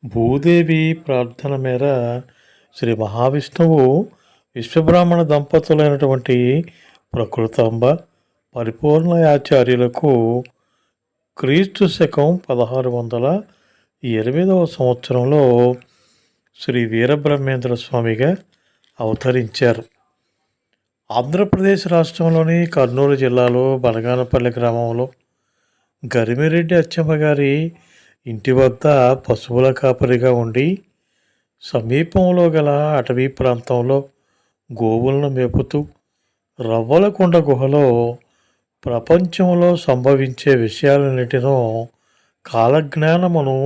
భూదేవి ప్రార్థన మేర శ్రీ మహావిష్ణువు విశ్వబ్రాహ్మణ దంపతులైనటువంటి ప్రకృతాంబ పరిపూర్ణయాచార్యులకు క్రీస్తు శకం 1608 సంవత్సరంలో శ్రీ వీరబ్రహ్మేంద్ర స్వామిగా అవతరించారు. ఆంధ్రప్రదేశ్ రాష్ట్రంలోని కర్నూలు జిల్లాలో బనగానపల్లి గ్రామంలో గరిమిరెడ్డి అచ్చమ్మ గారి ఇంటి వద్ద పశువుల కాపరిగా ఉండి సమీపంలో గల అటవీ ప్రాంతంలో గోవులను మేపుతూ రవ్వలకొండ గుహలో ప్రపంచంలో సంభవించే విషయాలన్నిటినో కాలజ్ఞానమును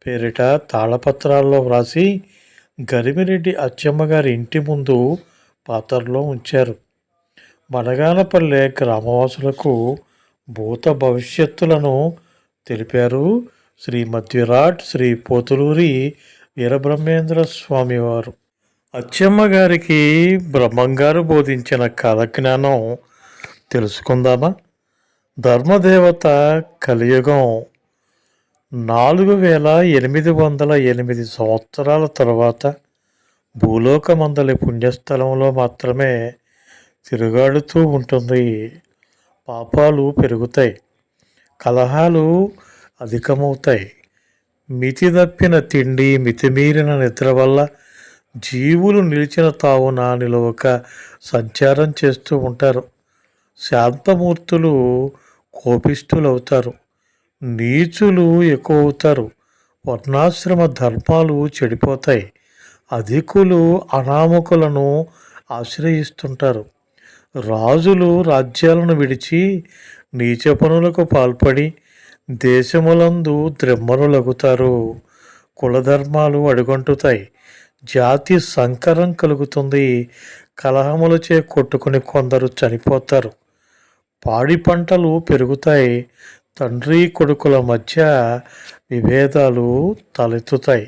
పేరిట తాళపత్రాల్లో వ్రాసి గరిమిరెడ్డి అచ్చమ్మ గారి ఇంటి ముందు పాత్రలో ఉంచారు. బనగానపల్లె గ్రామవాసులకు భూత భవిష్యత్తులను తెలిపారు శ్రీ మధ్విరాట్ శ్రీ పోతులూరి వీరబ్రహ్మేంద్ర స్వామివారు. అచ్చమ్మ గారికి బ్రహ్మంగారు బోధించిన కాలజ్ఞానం తెలుసుకుందామా? ధర్మదేవత కలియుగం 4808 సంవత్సరాల తర్వాత భూలోకమందలి పుణ్యస్థలంలో మాత్రమే తిరుగాడుతూ ఉంటుంది. పాపాలు పెరుగుతాయి, కలహాలు అధికమవుతాయి. మితి తప్పిన తిండి, మితిమీరిన నిద్ర వల్ల జీవులు నిలిచిన తావున నిలవక సంచారం చేస్తూ ఉంటారు. శాంతమూర్తులు కోపిష్ఠులవుతారు, నీచులు ఎక్కువ అవుతారు, వర్ణాశ్రమ ధర్మాలు చెడిపోతాయి, అధికులు అనామకులను ఆశ్రయిస్తుంటారు. రాజులు రాజ్యాలను విడిచి నీచ పనులకు పాల్పడి దేశములందు ద్రమ్మరులగుతారు. కులధర్మాలు అడుగంటుతాయి, జాతి సంకరం కలుగుతుంది, కలహములచే కొట్టుకుని కొందరు చనిపోతారు, పాడి పంటలు పెరుగుతాయి, తండ్రి కొడుకుల మధ్య విభేదాలు తలెత్తుతాయి,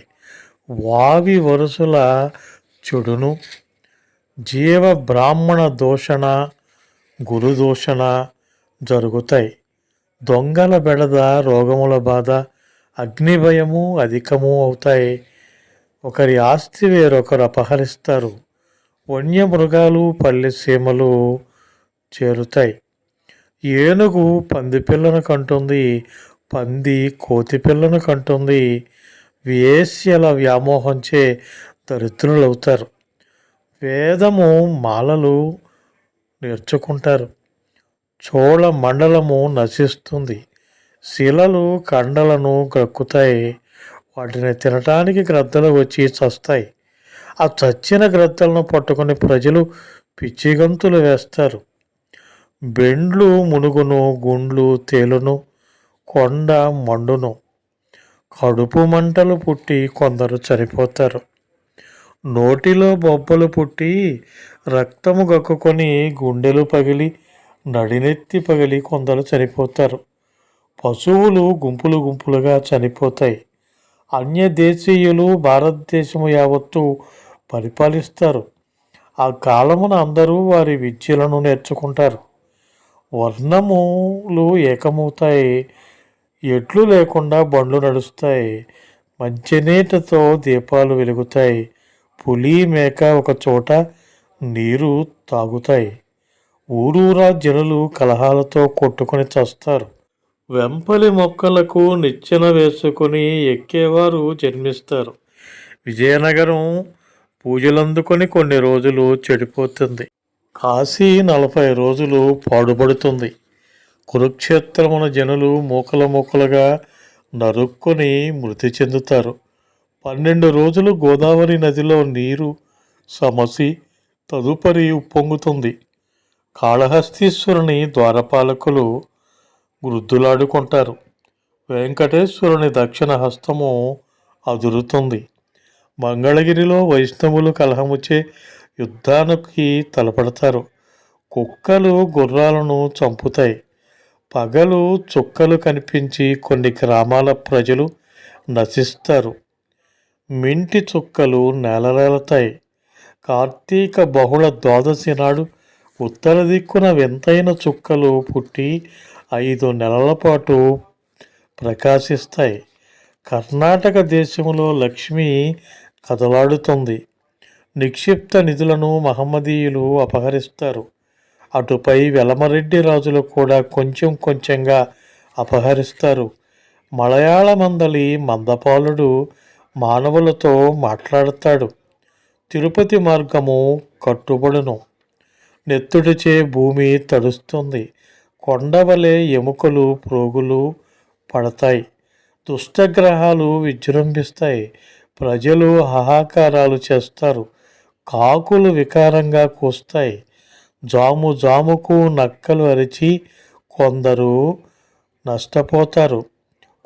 వావి వరుసల చెడును, జీవ బ్రాహ్మణ దూషణ, గురు దూషణ జరుగుతాయి. దొంగల బెడద, రోగముల బాధ, అగ్నిభయము అధికము అవుతాయి. ఒకరి ఆస్తి వేరొకరు అపహరిస్తారు. వన్యమృగాలు పల్లె సీమలు చేరుతాయి. ఏనుగు పంది పిల్లను కంటుంది, పంది కోతి పిల్లను కంటుంది. వేశ్యల వ్యామోహంచే దరిద్రులవుతారు. వేదము మాలలు నేర్చుకుంటారు. చోళ మండలము నశిస్తుంది. శిలలు కండలను గ్రక్కుతాయి. వాటిని తినటానికి గ్రద్దలు వచ్చి చస్తాయి. ఆ చచ్చిన గ్రద్దలను పట్టుకుని ప్రజలు పిచ్చిగంతులు వేస్తారు. బెండ్లు మునుగును, గుండ్లు తేలును, కొండ మండును, కడుపు మంటలు పుట్టి కొందరు చనిపోతారు. నోటిలో బొబ్బలు పుట్టి రక్తము గక్కుకొని గుండెలు పగిలి నడినెత్తి పగిలి కొందరు చనిపోతారు. పశువులు గుంపులు గుంపులుగా చనిపోతాయి. అన్య దేశీయులు భారతదేశము యావత్తు పరిపాలిస్తారు. ఆ కాలమున అందరూ వారి విద్యలను నేర్చుకుంటారు. వర్ణములు ఏకమవుతాయి. ఎడ్లు లేకుండా బండ్లు నడుస్తాయి. మంచినీటితో దీపాలు వెలుగుతాయి. పులి మేక ఒక చోట నీరు తాగుతాయి. ఊరూరా జనులు కలహాలతో కొట్టుకొని చస్తారు. వెంపలి మొక్కలకు నిచ్చెన వేసుకుని ఎక్కేవారు జన్మిస్తారు. విజయనగరం పూజలందుకొని కొన్ని రోజులు చెడిపోతుంది. కాశీ 40 రోజులు పాడుపడుతుంది. కురుక్షేత్రమున జనులు మూకలుగా నరుక్కొని మృతి చెందుతారు. 12 రోజులు గోదావరి నదిలో నీరు సమసి తదుపరి ఉప్పొంగుతుంది. కాళహస్తీశ్వరుని ద్వారపాలకులు వృద్ధులాడుకుంటారు. వెంకటేశ్వరుని దక్షిణ హస్తము అదురుతుంది. మంగళగిరిలో వైష్ణవులు కలహముచే యుద్ధానికి తలపడతారు. కుక్కలు గుర్రాలను చంపుతాయి. పగలు చుక్కలు కనిపించి కొన్ని గ్రామాల ప్రజలు నశిస్తారు. మింటి చుక్కలు నేలరేలతాయి. కార్తీక బహుళ ద్వాదశి నాడు ఉత్తర దిక్కున వింతైన చుక్కలు పుట్టి 5 నెలల పాటు ప్రకాశిస్తాయి. కర్ణాటక దేశంలో లక్ష్మి కదలాడుతుంది. నిక్షిప్త నిధులను మహమ్మదీయులు అపహరిస్తారు. అటుపై వెలమరెడ్డి రాజులు కూడా కొంచెం కొంచెంగా అపహరిస్తారు. మలయాళమందలి మందపాలుడు మానవులతో మాట్లాడతాడు. తిరుపతి మార్గము కట్టుబడును. నెత్తుడిచే భూమి తడుస్తుంది. కొండవలే ఎముకలు ప్రోగులు పడతాయి. దుష్టగ్రహాలు విజృంభిస్తాయి. ప్రజలు హాహాకారాలు చేస్తారు. కాకులు వికారంగా కూస్తాయి. జాము జాముకు నక్కలు అరిచి కొందరు నష్టపోతారు.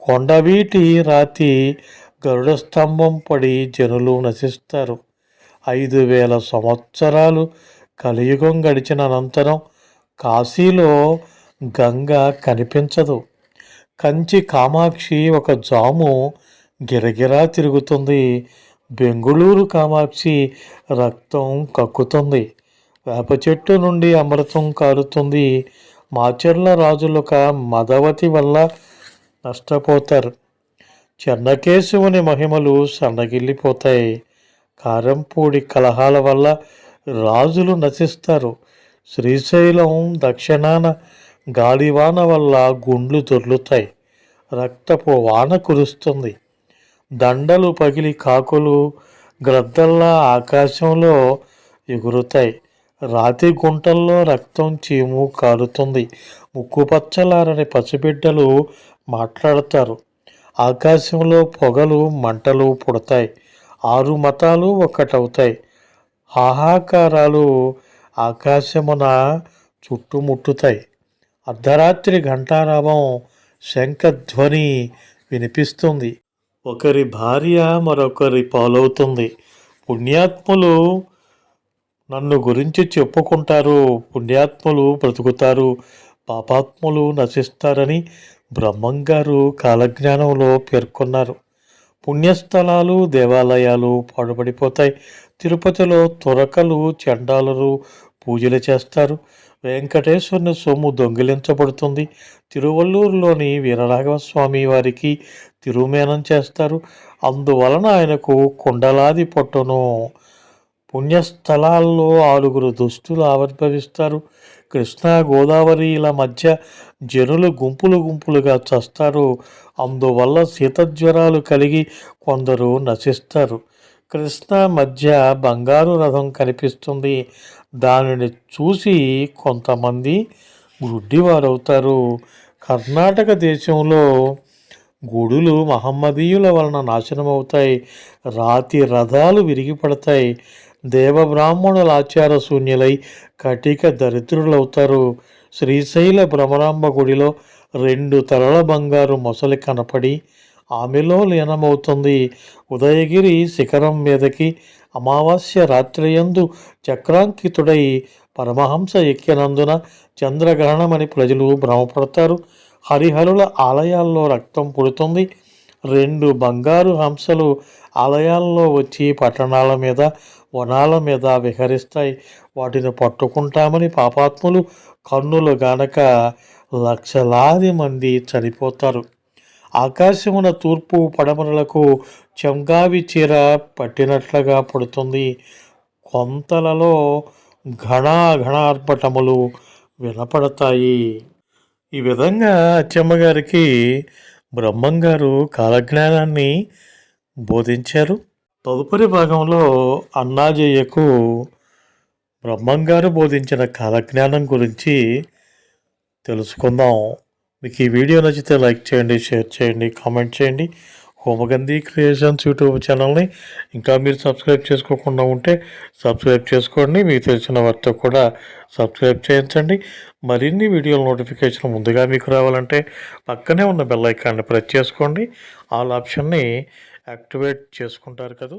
కొండవీటి రాతి గరుడ స్తంభం పడి జనులు నశిస్తారు. 5000 సంవత్సరాలు కలియుగం గడిచిన అనంతరం కాశీలో గంగ కనిపించదు. కంచి కామాక్షి ఒక జాము గిరగిరా తిరుగుతుంది. బెంగుళూరు కామాక్షి రక్తం కక్కుతుంది. వేప చెట్టు నుండి అమృతం కారుతుంది. మాచర్ల రాజులొక మదవతి వల్ల నష్టపోతారు. చెన్నకేశవుని మహిమలు సన్నగిల్లిపోతాయి. కారంపూడి కలహాల వల్ల రాజులు నశిస్తారు. శ్రీశైలం దక్షిణాన గాలివాన వల్ల గుండ్లు దొర్లుతాయి. రక్తపు వాన కురుస్తుంది. దండలు పగిలి కాకులు గ్రద్దల్లా ఆకాశంలో ఎగురుతాయి. రాతి గుంటల్లో రక్తం చీము కారుతుంది. ముక్కుపచ్చలారని పసిబిడ్డలు మాట్లాడతారు. ఆకాశంలో పొగలు మంటలు పుడతాయి. 6 మతాలు ఒక్కటవుతాయి. హాహాకారాలు ఆకాశమున చుట్టుముట్టుతాయి. అర్ధరాత్రి ఘంటారావం శంఖధ్వని వినిపిస్తుంది. ఒకరి భార్య మరొకరి పాలవుతుంది. పుణ్యాత్ములు నన్ను గురించి చెప్పుకుంటారు. పుణ్యాత్ములు బ్రతుకుతారు, పాపాత్ములు నశిస్తారని బ్రహ్మంగారు కాలజ్ఞానంలో పేర్కొన్నారు. పుణ్యస్థలాలు దేవాలయాలు పాడుపడిపోతాయి. తిరుపతిలో తురకలు చండాలురు పూజలు చేస్తారు. వెంకటేశ్వరుని సొమ్ము దొంగిలించబడుతుంది. తిరువల్లూరులోని వీరరాఘవస్వామి వారికి తిరుమేనం చేస్తారు. అందువలన ఆయనకు కుండలాది పొట్టును. పుణ్యస్థలాల్లో 6 దుష్టులు ఆవిర్భవిస్తారు. కృష్ణా గోదావరిల మధ్య జనులు గుంపులు గుంపులుగా చస్తారు. అందువల్ల శీతజ్వరాలు కలిగి కొందరు నశిస్తారు. కృష్ణా మధ్య బంగారు రథం కనిపిస్తుంది. దానిని చూసి కొంతమంది గుడ్డివారవుతారు. కర్ణాటక దేశంలో గుడులు మహమ్మదీయుల వలన నాశనమవుతాయి. రాతి రథాలు విరిగిపడతాయి. దేవబ్రాహ్మణుల ఆచార శూన్యులై కటిక దరిద్రులవుతారు. శ్రీశైల భ్రమరాంబ గుడిలో 2 తలల బంగారు మొసలి కనపడి ఆమెలో లీనమవుతుంది. ఉదయగిరి శిఖరం మీదకి అమావాస్య రాత్రియందు చక్రాంకితుడై పరమహంస ఎక్కినందున చంద్రగ్రహణమని ప్రజలు భ్రమపడతారు. హరిహరుల ఆలయాల్లో రక్తం పుడుతుంది. 2 బంగారు హంసలు ఆలయాల్లో వచ్చి పట్టణాల మీద వనాల మీద విహరిస్తాయి. వాటిని పట్టుకుంటామని పాపాత్ములు కన్నులు గానక లక్షలాది మంది చనిపోతారు. ఆకాశమున తూర్పు పడమరలకు చెంగావి చీర పట్టినట్లుగా పడుతుంది. కొంతలలో ఘనార్భటములు వినపడతాయి. ఈ విధంగా అచ్చమ్మగారికి బ్రహ్మంగారు కాలజ్ఞానాన్ని బోధించారు. తదుపరి భాగంలో అన్నాజయ్యకు బ్రహ్మంగారు బోధించిన కాలజ్ఞానం గురించి తెలుసుకుందాం. మీకు ఈ వీడియో నచ్చితే లైక్ చేయండి, షేర్ చేయండి, కామెంట్ చేయండి. హోమగంధి క్రియేషన్స్ యూట్యూబ్ ఛానల్ని ఇంకా మీరు సబ్స్క్రైబ్ చేసుకోకుండా ఉంటే సబ్స్క్రైబ్ చేసుకోండి. మీకు తెలిసిన వారితో కూడా సబ్స్క్రైబ్ చేయించండి. మరిన్ని వీడియోల నోటిఫికేషన్ ముందుగా మీకు రావాలంటే పక్కనే ఉన్న బెల్ ఐకాన్ని ప్రెస్ చేసుకోండి. ఆల్ ఆప్షన్ని యాక్టివేట్ చేసుకుంటారు కదా.